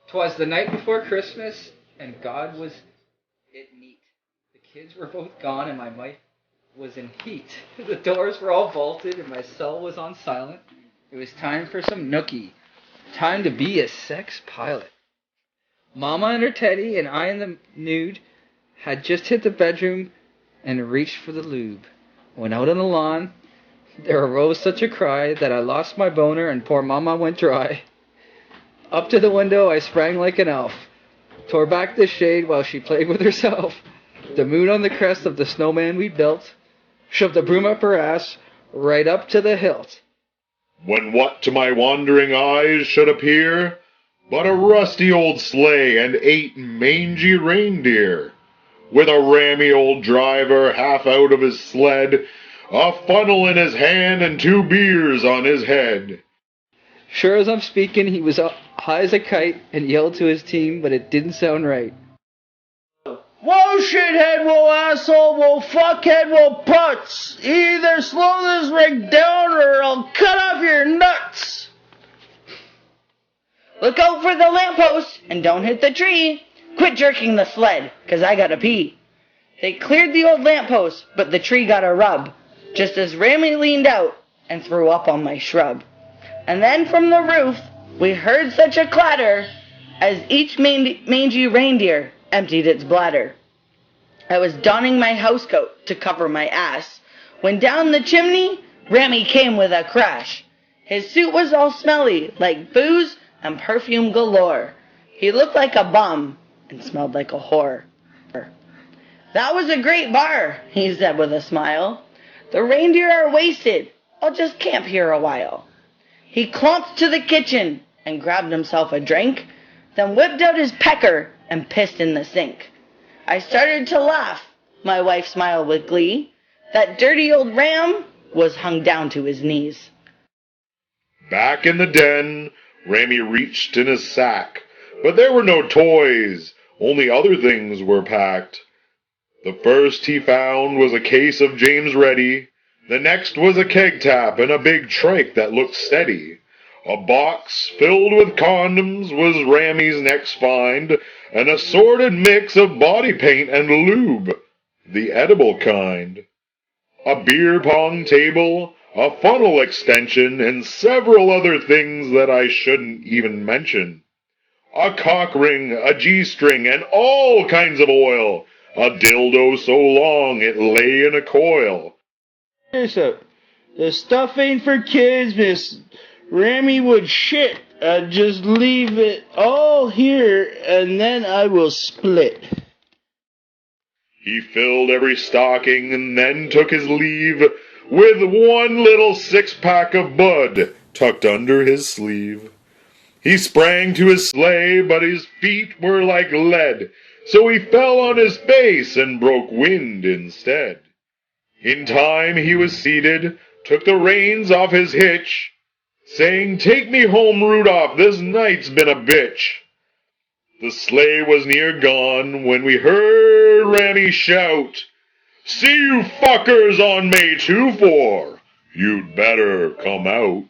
'Twas the night before Christmas, and God was it neat. The kids were both gone, and my wife was in heat. The doors were all bolted, and my cell was on silent. It was time for some nookie. Time to be a sex pilot. Mama and her teddy, and I in the nude, had just hit the bedroom and reached for the lube. When out on the lawn, there arose such a cry that I lost my boner and poor Mama went dry. Up to the window I sprang like an elf, tore back the shade while she played with herself. The moon on the crest of the snowman we built, shoved the broom up her ass, right up to the hilt. When what to my wandering eyes should appear but a rusty old sleigh and 8 mangy reindeer, with a rammy old driver half out of his sled, a funnel in his hand and 2 beers on his head. Sure as I'm speaking, he was up high as a kite and yelled to his team, but it didn't sound right. Whoa, shithead, whoa, asshole, whoa, fuckhead, whoa, putz! Either slow this rig down or I'll cut off your nuts! Look out for the lamppost and don't hit the tree. Quit jerking the sled, 'cause I gotta pee. They cleared the old lamppost, but the tree got a rub, just as Rammy leaned out and threw up on my shrub. And then from the roof, we heard such a clatter as each mangy reindeer emptied its bladder. I was donning my housecoat to cover my ass, when down the chimney, Rammy came with a crash. His suit was all smelly, like booze and perfume galore. He looked like a bum and smelled like a whore. That was a great bar, he said with a smile. The reindeer are wasted. I'll just camp here a while. He clomped to the kitchen and grabbed himself a drink, then whipped out his pecker and pissed in the sink. I started to laugh. My wife smiled with glee. That dirty old ram was hung down to his knees. Back in the den, Rammy reached in his sack, but there were no toys, only other things were packed. The first he found was a case of James Ready. The next was a keg tap and a big trike that looked steady. A box filled with condoms was Rammy's next find, an assorted mix of body paint and lube, the edible kind. A beer pong table, a funnel extension, and several other things that I shouldn't even mention. A cock ring, a G-string, and all kinds of oil. A dildo so long it lay in a coil. The stuff ain't for kids, Miss Rammy would shit. I'd just leave it all here, and then I will split. He filled every stocking and then took his leave, with one little 6-pack of bud tucked under his sleeve. He sprang to his sleigh, but his feet were like lead, so he fell on his face and broke wind instead. In time he was seated, took the reins off his hitch, saying, "Take me home, Rudolph, this night's been a bitch." The sleigh was near gone when we heard Rammy shout, "See you fuckers on May 2-4, you'd better come out."